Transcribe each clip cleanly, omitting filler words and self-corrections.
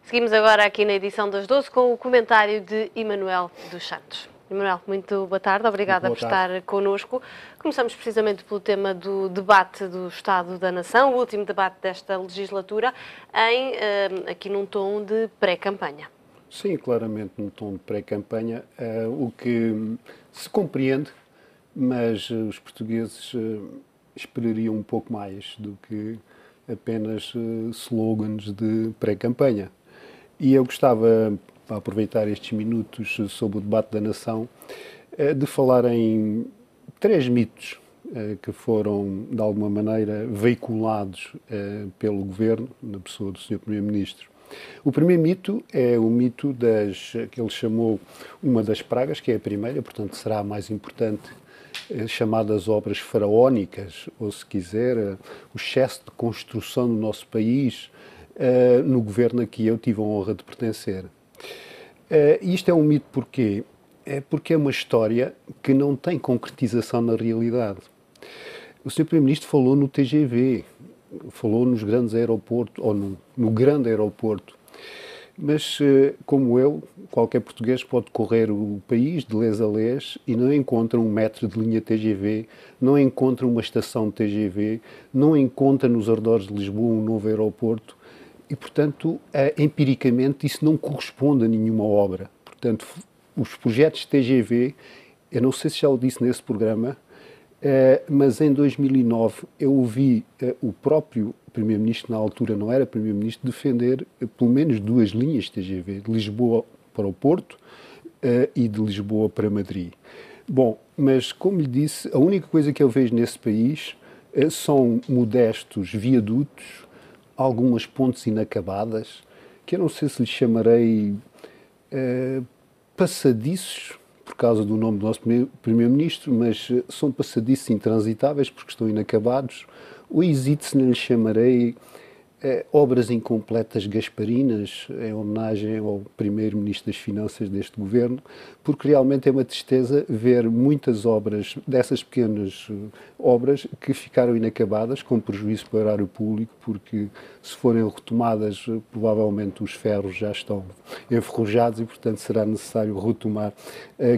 Seguimos agora aqui na edição das 12 com o comentário de Emanuel dos Santos. Emanuel, muito boa tarde, obrigada por estar connosco. Começamos precisamente pelo tema do debate do Estado da Nação, o último debate desta legislatura, aqui num tom de pré-campanha. Sim, claramente num tom de pré-campanha, o que se compreende, mas os portugueses esperariam um pouco mais do que apenas slogans de pré-campanha. E eu gostava, para aproveitar estes minutos sobre o debate da nação, de falar em 3 mitos que foram, de alguma maneira, veiculados pelo Governo, na pessoa do Sr. Primeiro-Ministro. O primeiro mito é o mito que ele chamou uma das pragas, que é a primeira, portanto será a mais importante, chamadas obras faraónicas, ou se quiser, o excesso de construção no nosso país, no governo a que eu tive a honra de pertencer. Isto é um mito porquê? Porque é uma história que não tem concretização na realidade. O Sr. Primeiro-Ministro falou no TGV, falou nos grandes aeroportos, ou no grande aeroporto, mas como eu, qualquer português pode correr o país de lés a lés e não encontra um metro de linha TGV, não encontra uma estação de TGV, não encontra nos arredores de Lisboa um novo aeroporto e, portanto, empiricamente isso não corresponde a nenhuma obra. Portanto, os projetos de TGV, eu não sei se já o disse nesse programa, mas em 2009 eu ouvi o próprio Primeiro-Ministro, na altura não era Primeiro-Ministro, defender pelo menos 2 linhas de TGV, de Lisboa para o Porto e de Lisboa para Madrid. Bom, mas como lhe disse, a única coisa que eu vejo nesse país são modestos viadutos, algumas pontes inacabadas, que eu não sei se lhes chamarei passadiços, por causa do nome do nosso Primeiro-Ministro, mas são passadiços intransitáveis porque estão inacabados. O hesito se não lhe chamarei obras incompletas gasparinas, em homenagem ao Primeiro-Ministro das Finanças deste governo, porque realmente é uma tristeza ver muitas obras, dessas pequenas obras, que ficaram inacabadas, com prejuízo para o erário público, porque se forem retomadas, provavelmente os ferros já estão enferrujados e, portanto, será necessário retomar,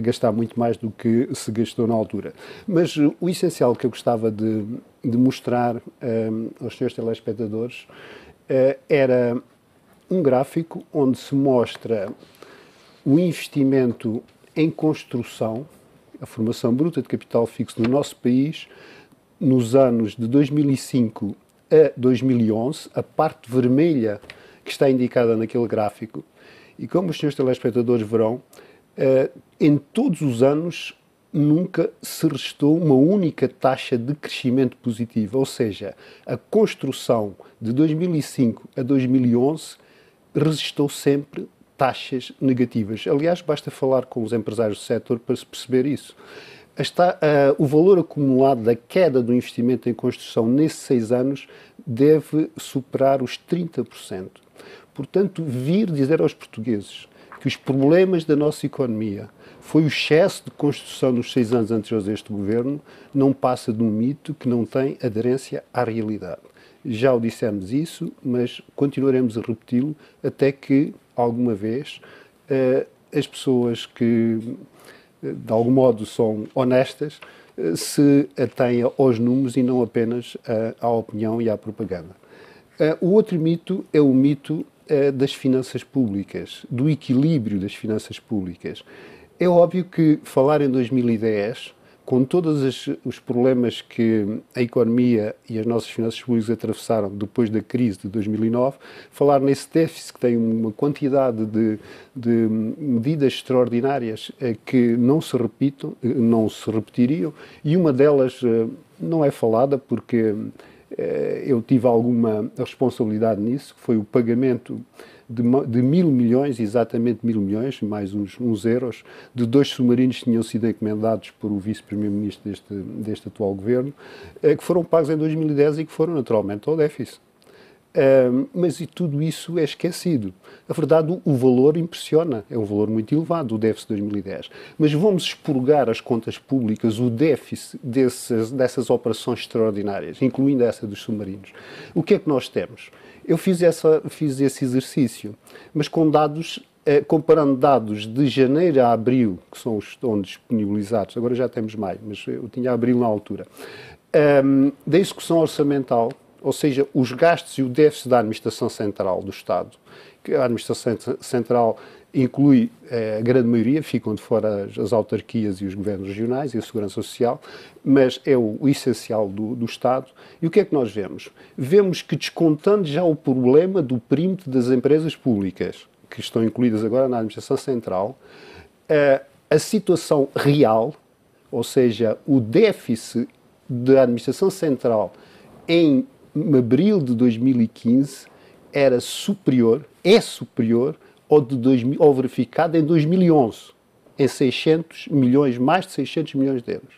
gastar muito mais do que se gastou na altura. Mas o essencial que eu gostava de mostrar aos senhores telespectadores era um gráfico onde se mostra o investimento em construção, a formação bruta de capital fixo no nosso país, nos anos de 2005 a 2011, a parte vermelha que está indicada naquele gráfico. E como os senhores telespectadores verão, em todos os anos nunca se registrou uma única taxa de crescimento positiva, ou seja, a construção de 2005 a 2011 registrou sempre taxas negativas. Aliás, basta falar com os empresários do setor para se perceber isso. O valor acumulado da queda do investimento em construção nesses 6 anos deve superar os 30%. Portanto, vir dizer aos portugueses que os problemas da nossa economia foi o excesso de construção nos 6 anos anteriores a este governo, não passa de um mito que não tem aderência à realidade. Já o dissemos isso, mas continuaremos a repeti-lo até que, alguma vez, as pessoas que, de algum modo, são honestas, se atenham aos números e não apenas à opinião e à propaganda. O outro mito é o mito das finanças públicas, do equilíbrio das finanças públicas. É óbvio que falar em 2010, com todos os problemas que a economia e as nossas finanças públicas atravessaram depois da crise de 2009, falar nesse déficit que tem uma quantidade de medidas extraordinárias que não se repetiriam, e uma delas não é falada porque eu tive alguma responsabilidade nisso, que foi o pagamento de 1.000 milhões, exatamente 1.000 milhões, mais uns euros, de 2 submarinos que tinham sido encomendados por o vice-primeiro-ministro deste atual governo, que foram pagos em 2010 e que foram naturalmente ao déficit. Mas e tudo isso é esquecido. Na verdade, o valor impressiona, é um valor muito elevado, o déficit de 2010. Mas vamos expurgar as contas públicas, o déficit dessas operações extraordinárias, incluindo essa dos submarinos. O que é que nós temos? Eu fiz esse exercício, mas com dados, comparando dados de janeiro a abril, que são os que estão disponibilizados, agora já temos maio, mas eu tinha abril na altura, da execução orçamental, ou seja, os gastos e o déficit da Administração Central do Estado, que a Administração Central inclui a grande maioria, ficam de fora as autarquias e os governos regionais e a Segurança Social, mas é o essencial do Estado. E o que é que nós vemos? Vemos que, descontando já o problema do perímetro das empresas públicas, que estão incluídas agora na Administração Central, a situação real, ou seja, o déficit da Administração Central em abril de 2015 é superior ao verificado em 2011, em 600 milhões, mais de 600 milhões de euros.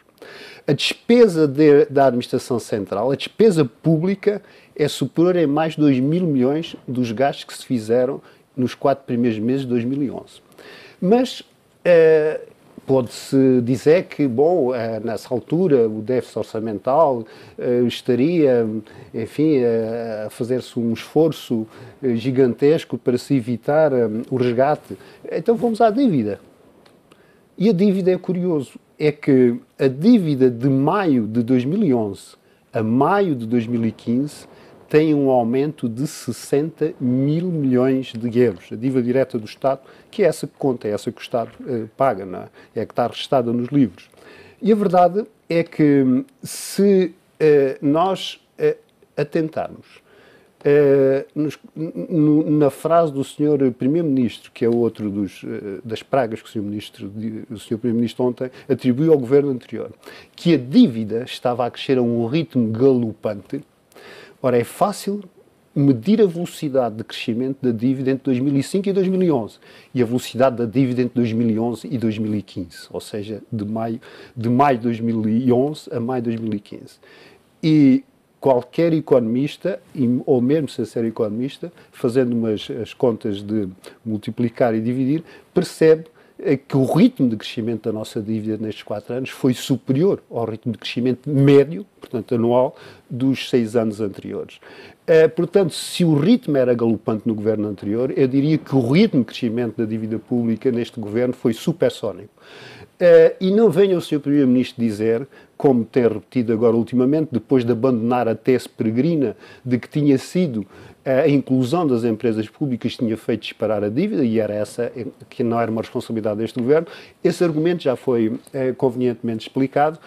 A despesa da Administração Central, a despesa pública, é superior em mais de 2 mil milhões dos gastos que se fizeram nos 4 primeiros meses de 2011. Mas pode-se dizer que, bom, nessa altura o déficit orçamental estaria, enfim, a fazer-se um esforço gigantesco para se evitar o resgate. Então vamos à dívida. E a dívida é curioso, é que a dívida de maio de 2011 a maio de 2015 tem um aumento de 60 mil milhões de euros. A dívida direta do Estado, que é essa que conta, é essa que o Estado paga, não é? É que está registada nos livros. E a verdade é que se nós atentarmos na frase do Sr. Primeiro-Ministro, que é outro das pragas que o Sr. Primeiro-Ministro ontem atribuiu ao governo anterior, que a dívida estava a crescer a um ritmo galopante. Ora, é fácil medir a velocidade de crescimento da dívida entre 2005 e 2011 e a velocidade da dívida entre 2011 e 2015, ou seja, de maio de 2011 a maio de 2015. E qualquer economista, ou mesmo sem ser economista, fazendo as contas de multiplicar e dividir, percebe que o ritmo de crescimento da nossa dívida nestes 4 anos foi superior ao ritmo de crescimento médio, portanto anual, dos 6 anos anteriores. Portanto, se o ritmo era galopante no governo anterior, eu diria que o ritmo de crescimento da dívida pública neste governo foi supersónico. E não venha o Sr. Primeiro-Ministro dizer, como tem repetido agora ultimamente, depois de abandonar a tese peregrina de que tinha sido a inclusão das empresas públicas tinha feito disparar a dívida, e era essa que não era uma responsabilidade deste governo. Esse argumento já foi convenientemente explicado,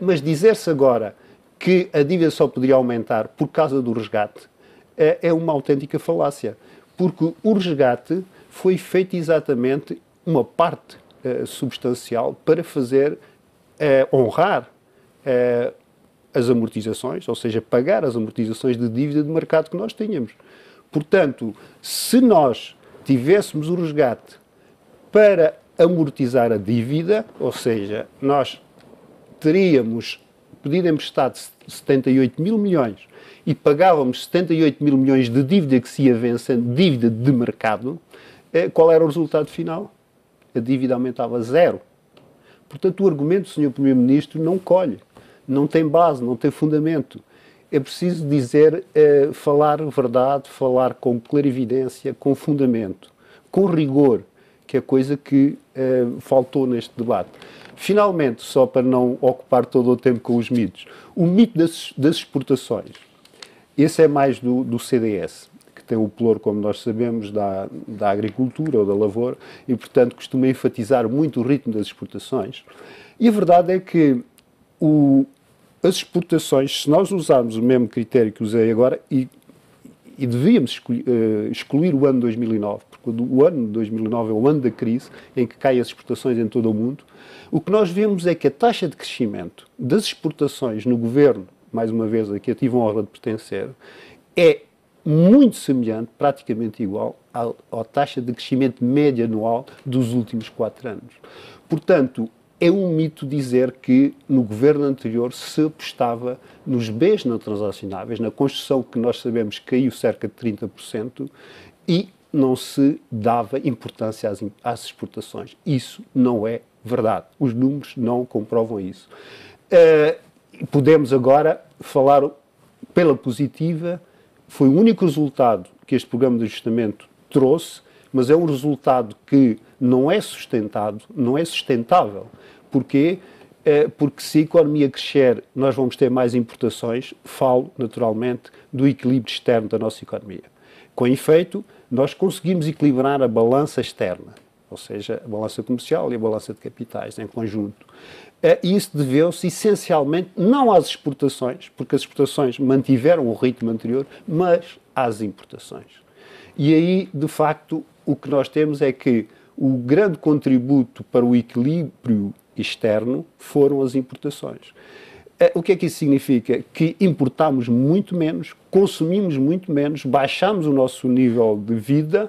mas dizer-se agora que a dívida só poderia aumentar por causa do resgate é uma autêntica falácia, porque o resgate foi feito exatamente uma parte substancial para fazer honrar as amortizações, ou seja, pagar as amortizações de dívida de mercado que nós tínhamos. Portanto, se nós tivéssemos o resgate para amortizar a dívida, ou seja, nós teríamos pedido emprestado 78 mil milhões e pagávamos 78 mil milhões de dívida que se ia vencendo, dívida de mercado, qual era o resultado final? A dívida aumentava a zero. Portanto, o argumento do Sr. Primeiro-Ministro não colhe, não tem base, não tem fundamento. É preciso dizer, falar verdade, falar com clarividência, com fundamento, com rigor, que é coisa que faltou neste debate. Finalmente, só para não ocupar todo o tempo com os mitos, o mito das exportações. Esse é mais do CDS, que tem o pelouro, como nós sabemos, da agricultura ou da lavoura, e, portanto, costuma enfatizar muito o ritmo das exportações. E a verdade é que as exportações, se nós usarmos o mesmo critério que usei agora, e devíamos excluir o ano 2009, porque o ano de 2009 é o ano da crise, em que caem as exportações em todo o mundo, o que nós vemos é que a taxa de crescimento das exportações no governo, mais uma vez aqui eu tive a honra de pertencer, é muito semelhante, praticamente igual, à taxa de crescimento média anual dos últimos 4 anos. Portanto, é um mito dizer que no governo anterior se apostava nos bens não transacionáveis, na construção que nós sabemos caiu cerca de 30%, e não se dava importância às exportações. Isso não é verdade. Os números não comprovam isso. Podemos agora falar pela positiva, Foi o único resultado que este programa de ajustamento trouxe, mas é um resultado que não é sustentado, não é sustentável. Porquê? Porque se a economia crescer, nós vamos ter mais importações, falo, naturalmente, do equilíbrio externo da nossa economia. Com efeito, nós conseguimos equilibrar a balança externa, ou seja, a balança comercial e a balança de capitais em conjunto. E isso deveu-se essencialmente não às exportações, porque as exportações mantiveram o ritmo anterior, mas às importações. E aí, de facto, o que nós temos é que o grande contributo para o equilíbrio externo foram as importações. O que é que isso significa? Que importamos muito menos, consumimos muito menos, baixamos o nosso nível de vida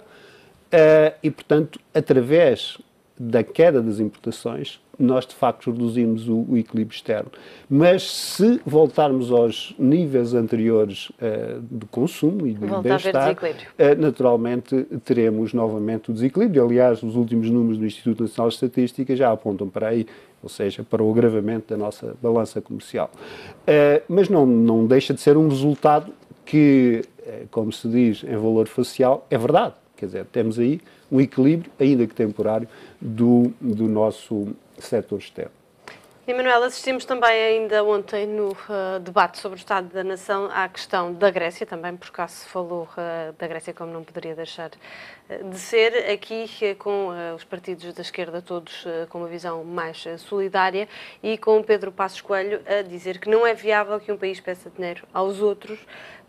e, portanto, através da queda das importações, nós de facto reduzimos o equilíbrio externo. Mas se voltarmos aos níveis anteriores de consumo e de bem-estar, naturalmente teremos novamente o desequilíbrio. Aliás, os últimos números do Instituto Nacional de Estatística já apontam para aí, ou seja, para o agravamento da nossa balança comercial. Mas não deixa de ser um resultado que, como se diz em valor facial, é verdade. Quer dizer, temos aí um equilíbrio, ainda que temporário, do nosso setor externo. Emanuel, assistimos também ainda ontem no debate sobre o Estado da Nação à questão da Grécia, também por acaso se falou da Grécia como não poderia deixar de ser, aqui com os partidos da esquerda todos com uma visão mais solidária e com Pedro Passos Coelho a dizer que não é viável que um país peça dinheiro aos outros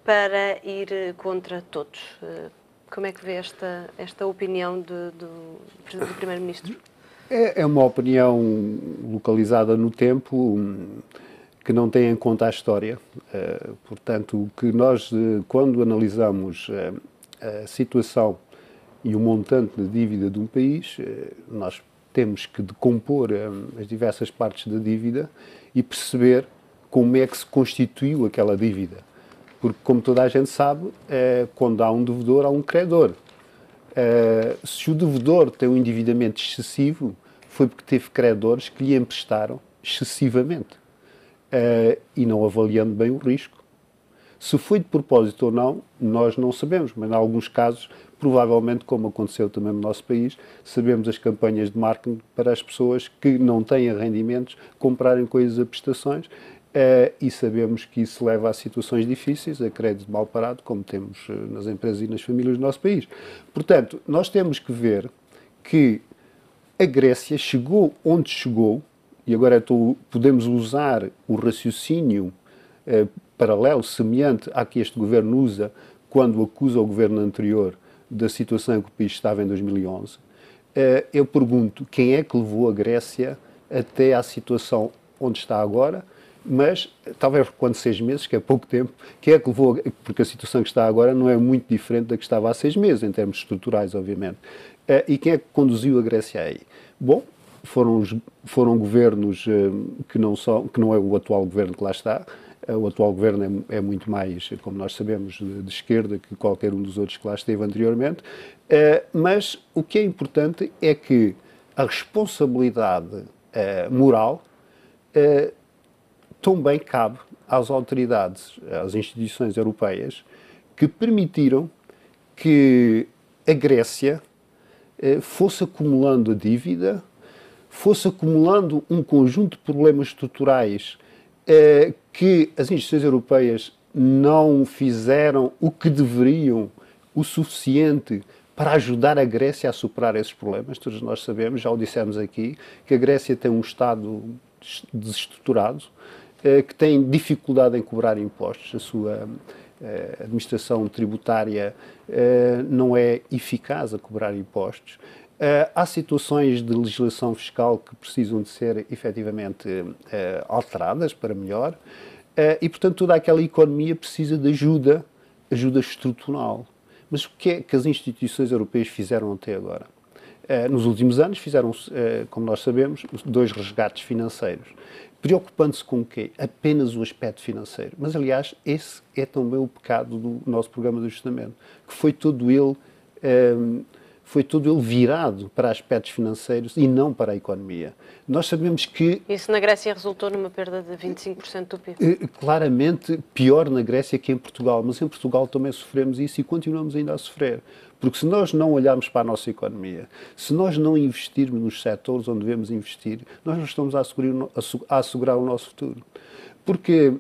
para ir contra todos. Como é que vê esta opinião do Primeiro-Ministro? É uma opinião localizada no tempo que não tem em conta a história. Portanto, o que nós, quando analisamos a situação e o montante de dívida de um país, nós temos que decompor as diversas partes da dívida e perceber como é que se constituiu aquela dívida. Porque, como toda a gente sabe, quando há um devedor, há um credor. Se o devedor tem um endividamento excessivo, foi porque teve credores que lhe emprestaram excessivamente e não avaliando bem o risco. Se foi de propósito ou não, nós não sabemos, mas em alguns casos, provavelmente, como aconteceu também no nosso país, sabemos as campanhas de marketing para as pessoas que não têm rendimentos comprarem coisas a prestações e sabemos que isso leva a situações difíceis, a crédito mal parado, como temos nas empresas e nas famílias do nosso país. Portanto, nós temos que ver que a Grécia chegou onde chegou, e agora podemos usar o raciocínio paralelo, semelhante a que este governo usa quando acusa o governo anterior da situação em que o país estava em 2011. Eu pergunto, quem é que levou a Grécia até à situação onde está agora? Mas, talvez quando 6 meses, que é pouco tempo, quem é que levou, porque a situação que está agora não é muito diferente da que estava há 6 meses, em termos estruturais, obviamente. E quem é que conduziu a Grécia aí? Bom, foram governos que não é o atual governo que lá está. O atual governo é muito mais, como nós sabemos, de esquerda que qualquer um dos outros que lá esteve anteriormente. Mas o que é importante é que a responsabilidade moral também cabe às autoridades, às instituições europeias, que permitiram que a Grécia fosse acumulando a dívida, fosse acumulando um conjunto de problemas estruturais que as instituições europeias não fizeram o que deveriam, o suficiente para ajudar a Grécia a superar esses problemas. Todos nós sabemos, já o dissemos aqui, que a Grécia tem um Estado desestruturado, que tem dificuldade em cobrar impostos, a sua administração tributária não é eficaz a cobrar impostos. Há situações de legislação fiscal que precisam de ser efetivamente alteradas para melhor e, portanto, toda aquela economia precisa de ajuda estrutural. Mas o que é que as instituições europeias fizeram até agora? Nos últimos anos fizeram, como nós sabemos, 2 resgates financeiros. Preocupando-se com o quê? Apenas o aspecto financeiro. Mas, aliás, esse é também o pecado do nosso programa de ajustamento, que foi todo ele foi todo ele virado para aspectos financeiros e não para a economia. Nós sabemos que... Isso na Grécia resultou numa perda de 25% do PIB. Claramente pior na Grécia que em Portugal, mas em Portugal também sofremos isso e continuamos ainda a sofrer. Porque se nós não olharmos para a nossa economia, se nós não investirmos nos setores onde devemos investir, nós não estamos a assegurar o nosso futuro. Porque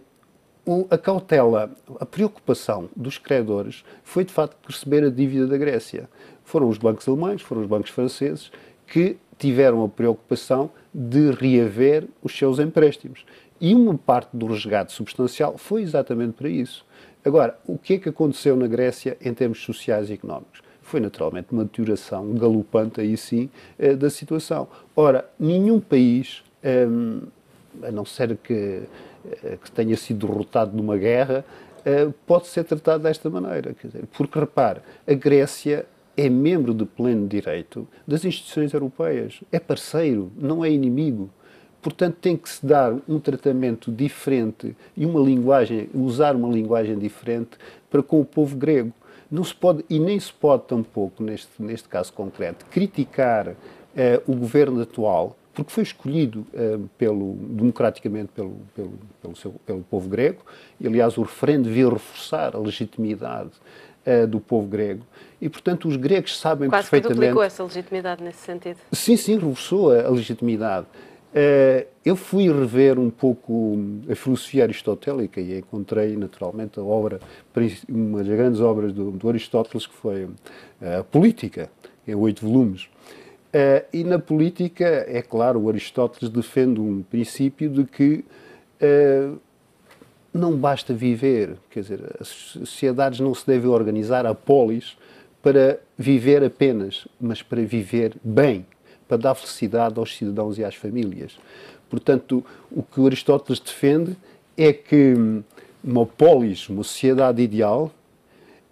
a cautela, a preocupação dos credores foi, de facto, receber a dívida da Grécia. Foram os bancos alemães, foram os bancos franceses que tiveram a preocupação de reaver os seus empréstimos. E uma parte do resgate substancial foi exatamente para isso. Agora, o que é que aconteceu na Grécia em termos sociais e económicos? Foi naturalmente uma deterioração galopante, aí sim, da situação. Ora, nenhum país, a não ser que tenha sido derrotado numa guerra, pode ser tratado desta maneira. Quer dizer, porque, repare, a Grécia é membro de pleno direito das instituições europeias. É parceiro, não é inimigo. Portanto, tem que se dar um tratamento diferente e usar uma linguagem diferente para com o povo grego. Não se pode, e nem se pode tampouco, neste caso concreto, criticar o governo atual, porque foi escolhido democraticamente pelo povo grego, e aliás o referendo veio reforçar a legitimidade do povo grego, e portanto os gregos sabem perfeitamente... Quase que duplicou essa legitimidade nesse sentido. Sim, reforçou a legitimidade. Eu fui rever um pouco a filosofia aristotélica e encontrei naturalmente uma das grandes obras do Aristóteles, que foi a Política, em 8 volumes. E na política, é claro, o Aristóteles defende um princípio de que não basta viver, quer dizer, as sociedades não se devem organizar a polis para viver apenas, mas para viver bem, para dar felicidade aos cidadãos e às famílias. Portanto, o que o Aristóteles defende é que uma polis, uma sociedade ideal,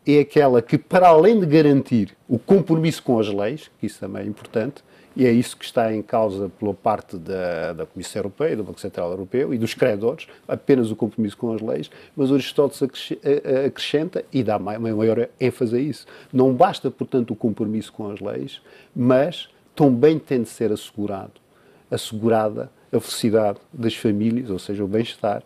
é aquela que, para além de garantir o compromisso com as leis, que isso também é importante, e é isso que está em causa pela parte da Comissão Europeia, do Banco Central Europeu e dos credores, apenas o compromisso com as leis, mas o Aristóteles acrescenta e dá maior ênfase a isso. Não basta, portanto, o compromisso com as leis, mas também tem de ser assegurada a felicidade das famílias, ou seja, o bem-estar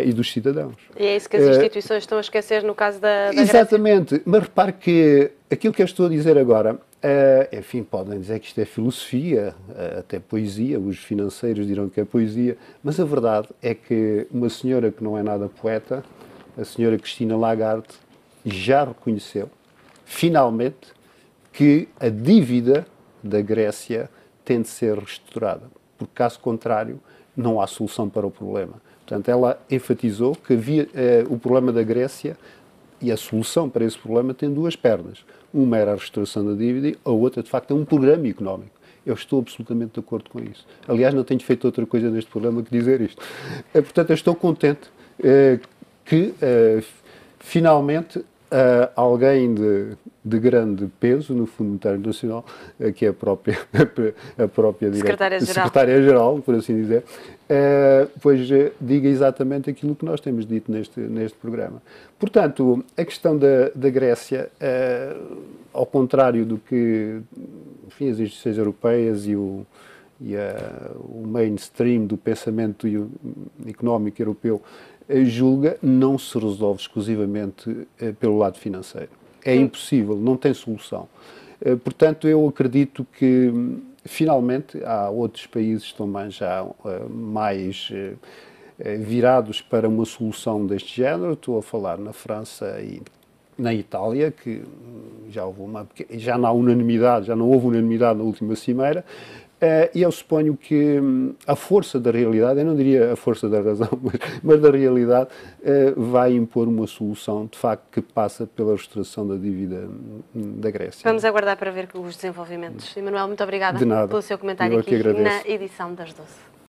e dos cidadãos. E é isso que as instituições estão a esquecer no caso da Grécia? Exatamente, mas repare que aquilo que eu estou a dizer agora, enfim, podem dizer que isto é filosofia, até poesia, os financeiros dirão que é poesia, mas a verdade é que uma senhora que não é nada poeta, a senhora Christine Lagarde, já reconheceu, finalmente, que a dívida da Grécia tem de ser reestruturada, porque caso contrário não há solução para o problema. Portanto, ela enfatizou que o problema da Grécia e a solução para esse problema tem duas pernas. Uma era a restauração da dívida e a outra, de facto, é um programa económico. Eu estou absolutamente de acordo com isso. Aliás, não tenho feito outra coisa neste programa que dizer isto. Portanto, eu estou contente que, finalmente, alguém de grande peso no Fundo Monetário Internacional, que é a própria Secretária-Geral, por assim dizer, pois diga exatamente aquilo que nós temos dito neste programa. Portanto, a questão da Grécia, ao contrário do que, enfim, as instituições europeias e o mainstream do pensamento económico europeu julga, não se resolve exclusivamente pelo lado financeiro. É impossível, não tem solução. Portanto, eu acredito que, finalmente, há outros países também já mais virados para uma solução deste género. Estou a falar na França e na Itália, que já não há unanimidade, já não houve unanimidade na última cimeira. E eu suponho que a força da realidade, eu não diria a força da razão, mas da realidade, vai impor uma solução, de facto, que passa pela restauração da dívida da Grécia. Vamos aguardar para ver os desenvolvimentos. Emanuel, muito obrigada De nada. pelo seu comentário aqui na edição das 12.